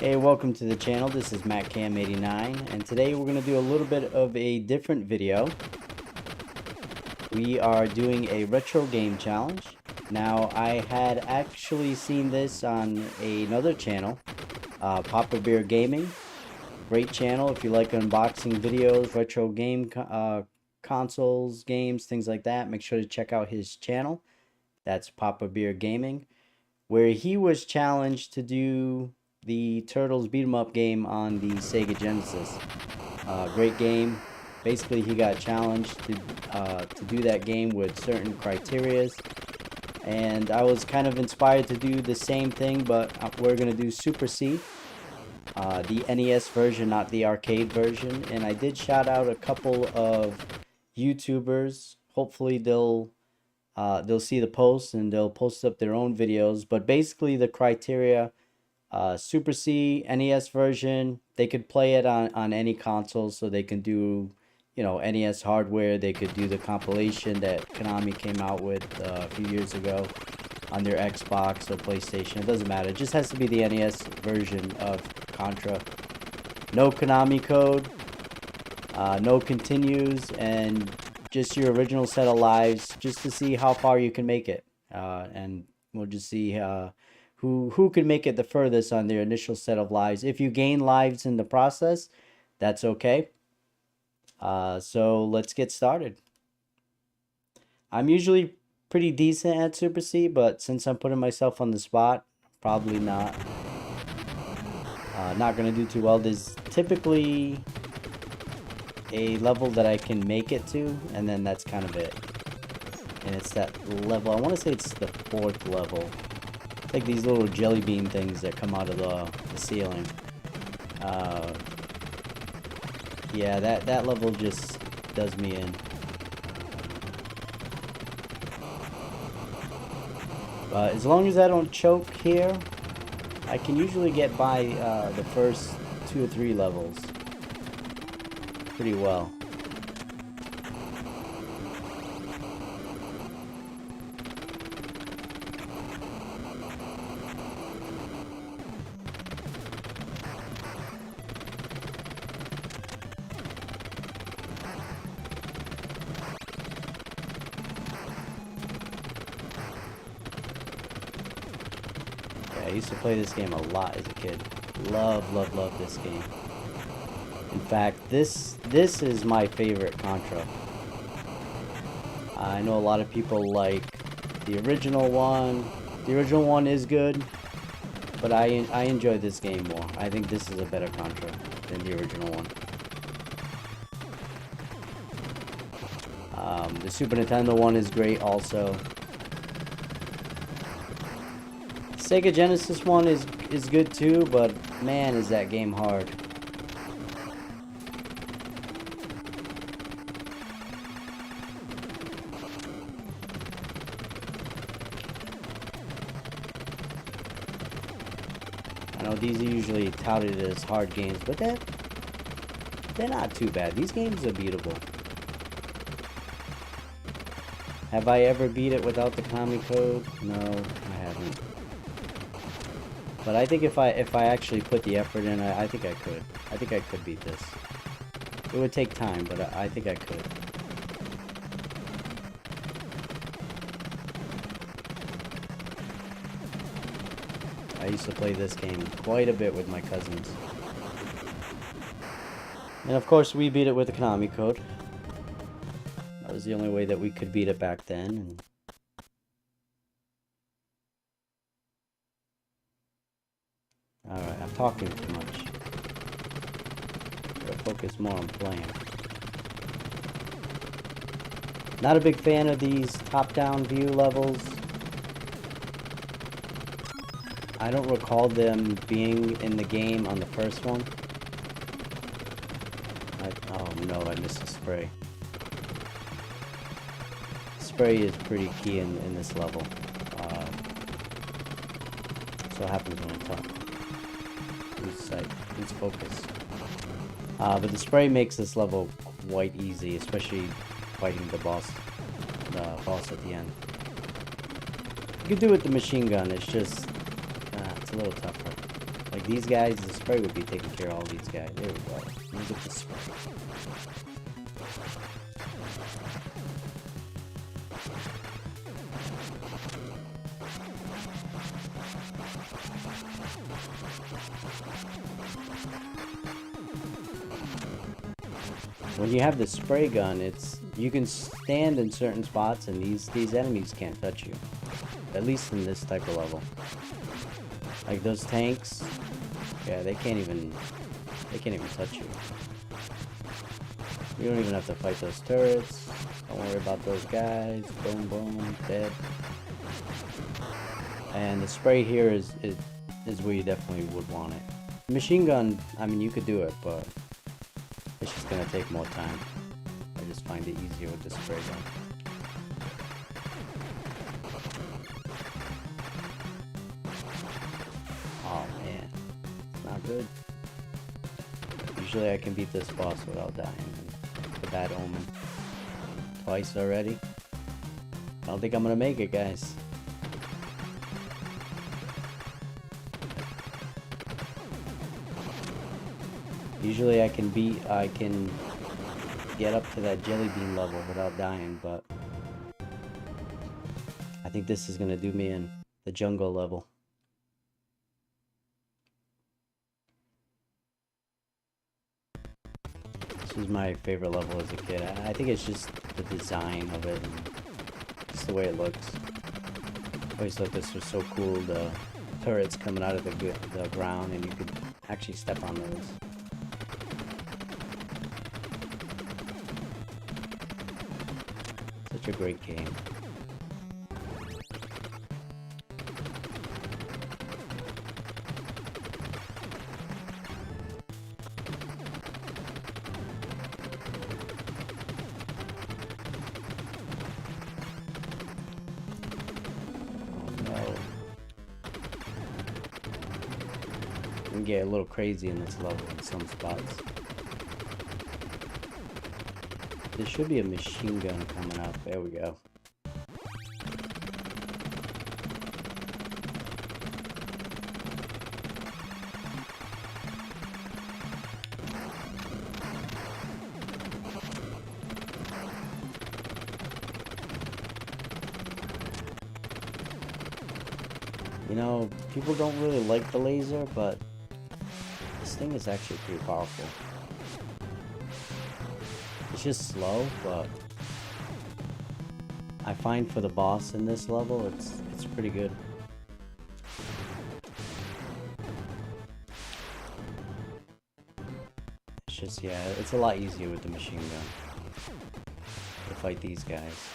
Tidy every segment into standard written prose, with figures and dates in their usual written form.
Hey, welcome to the channel. This is MattCam89, and today we're going to do a little bit of a different video. We are doing a retro game challenge. Now, I had actually seen this on another channel, Papa Bear Gaming. Great channel if you like unboxing videos, retro game consoles, games, things like that. Make sure to check out his channel. That's Papa Bear Gaming, where he was challenged to do the Turtles beat 'em up game on the Sega Genesis. Great game. Basically, he got challenged to do that game with certain criterias, and I was kind of inspired to do the same thing, but we're gonna do Super C, the NES version, not the arcade version. And I did shout out a couple of YouTubers. Hopefully, they'll see the post and they'll post up their own videos. But basically, the criteria. Super C, NES version, they could play it on any console, so they can do, NES hardware. They could do the compilation that Konami came out with a few years ago on their Xbox or PlayStation. It doesn't matter. It just has to be the NES version of Contra. No Konami Code, no continues, and just your original set of lives, just to see how far you can make it. And we'll just see who can make it the furthest on their initial set of lives. If you gain lives in the process, that's okay. So let's get started. I'm usually pretty decent at Super C, but since I'm putting myself on the spot, probably not gonna do too well. There's typically a level that I can make it to, and then that's kind of it. And it's that level, I want to say it's the 4th level. Like these little jelly bean things that come out of the ceiling. Yeah, that level just does me in. As long as I don't choke here, I can usually get by the first 2 or 3 levels pretty well. I used to play this game a lot as a kid. Love this game. In fact, this is my favorite Contra. I know a lot of people like the original one. The original one is good, but I enjoy this game more. I think this is a better Contra than the original one. The Super Nintendo one is great also. Sega Genesis one is good too, but man, is that game hard. I know these are usually touted as hard games, but they're not too bad. These games are beatable. Have I ever beat it without the Konami Code? No, I haven't. But I think if I actually put the effort in, I think I could. I think I could beat this. It would take time, but I think I could. I used to play this game quite a bit with my cousins. And of course, we beat it with the Konami Code. That was the only way that we could beat it back then. And alright, I'm talking too much. Gotta focus more on playing. Not a big fan of these top-down view levels. I don't recall them being in the game on the first one. Oh no, I missed the spray. Spray is pretty key in this level. That's what happens when I talk. Lose sight, lose focus. But the spray makes this level quite easy, especially fighting the boss the boss at the end. You can do it with the machine gun, it's just, it's a little tougher. Like these guys, the spray would be taking care of all these guys. There we go. Let me get the spray. When you have the spray gun, you can stand in certain spots and these enemies can't touch you. At least in this type of level. Like those tanks, yeah, they can't even touch you. You don't even have to fight those turrets. Don't worry about those guys. Boom, boom, dead. And the spray here is where you definitely would want it. Machine gun, I mean, you could do it, but it's just gonna take more time. I just find it easier with the spray gun. Oh man, it's not good. Usually I can beat this boss without dying. The bad omen. Twice already. I don't think I'm gonna make it, guys. Usually I can get up to that jelly bean level without dying, but I think this is gonna do me in the jungle level. This was my favorite level as a kid. I think it's just the design of it and just the way it looks. I always thought this was so cool, the turrets coming out of the ground and you could actually step on those. Such a great game. You can get a little crazy in this level in some spots. There should be a machine gun coming up. There we go. You know, people don't really like the laser, but this thing is actually pretty powerful. It's just slow, but I find for the boss in this level, it's pretty good. It's just, yeah, it's a lot easier with the machine gun to fight these guys.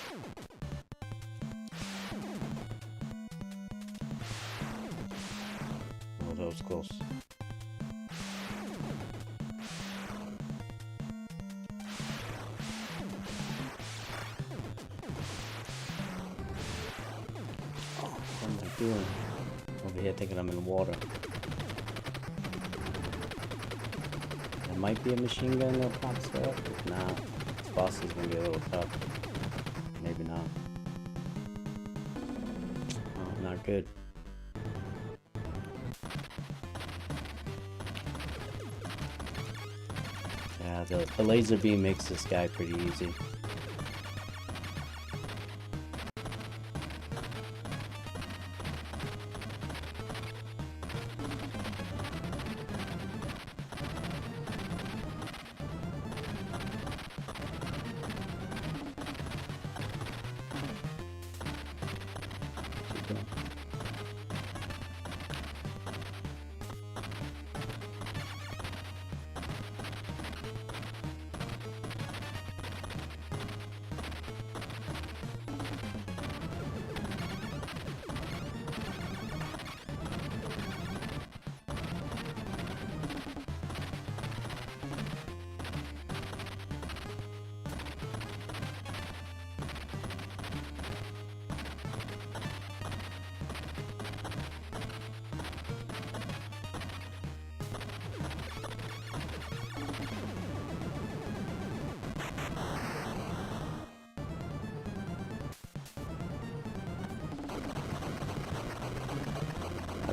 Oh, that was close. Doing over here thinking I'm in water. There might be a machine gun that pops up. If not, this boss is gonna be a little tough. Maybe not. Oh, not good. Yeah, the laser beam makes this guy pretty easy.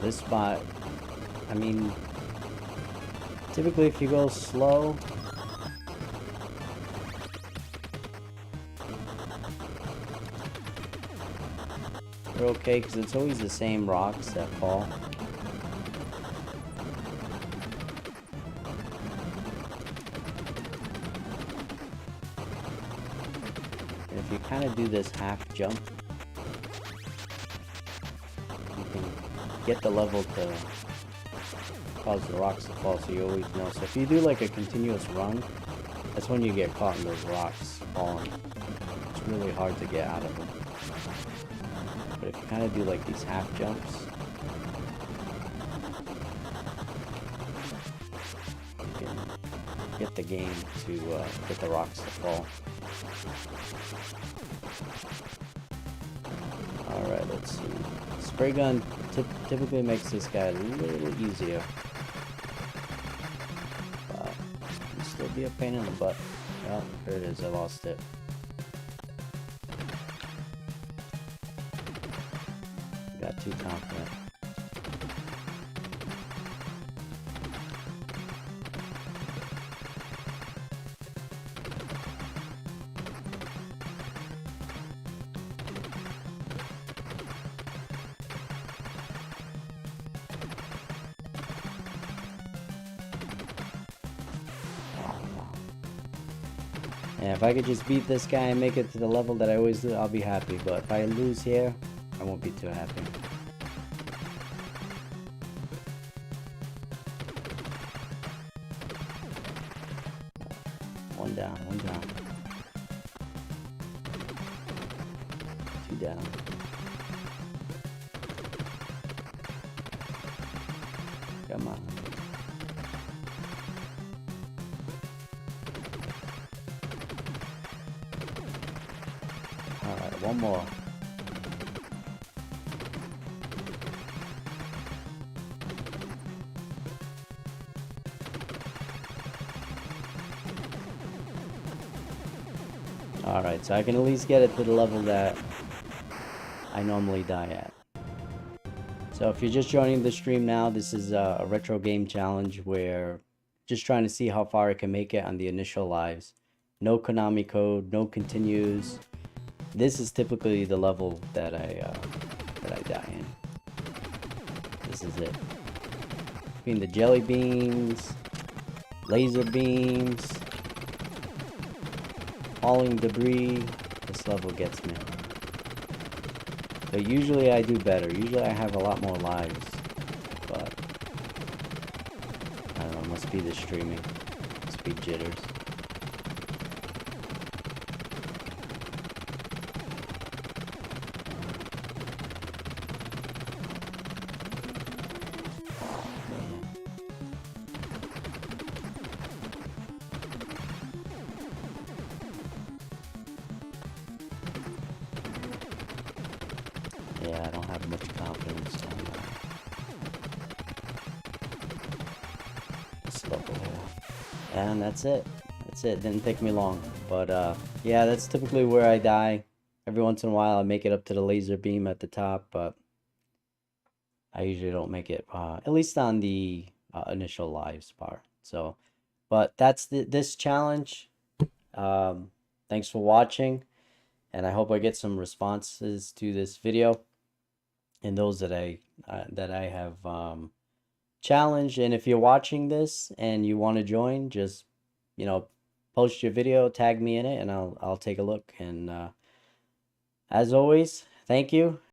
this spot, I mean, typically if you go slow, you're okay, because it's always the same rocks that fall. And if you kind of do this half jump, you can get the level to cause the rocks to fall, so you always know. So if you do like a continuous run, that's when you get caught in those rocks falling. It's really hard to get out of them. But if you kind of do like these half jumps, you can get the game to get the rocks to fall. Alright, let's see. Spray gun typically makes this guy a little easier. But it can still be a pain in the butt. Oh, there it is, I lost it. Got too confident. And if I could just beat this guy and make it to the level that I always do, I'll be happy. But if I lose here, I won't be too happy. One down, one down. Two down. Come on. Alright, one more. Alright, so I can at least get it to the level that I normally die at. So if you're just joining the stream now, this is a retro game challenge where just trying to see how far I can make it on the initial lives. No Konami code, no continues. This is typically the level that I die in. This is it. Between the jelly beans, laser beams, falling debris, this level gets me. But usually I do better. Usually I have a lot more lives. But I don't know, must be the streaming. Must be jitters. Yeah, I don't have much confidence on this level here. And that's it. That's it. Didn't take me long. But yeah, that's typically where I die. Every once in a while I make it up to the laser beam at the top, but I usually don't make it, at least on the initial lives part. So, but that's this challenge. Thanks for watching, and I hope I get some responses to this video. And those that I have challenged. And if you're watching this and you want to join, just post your video, tag me in it, and I'll take a look. And as always, thank you.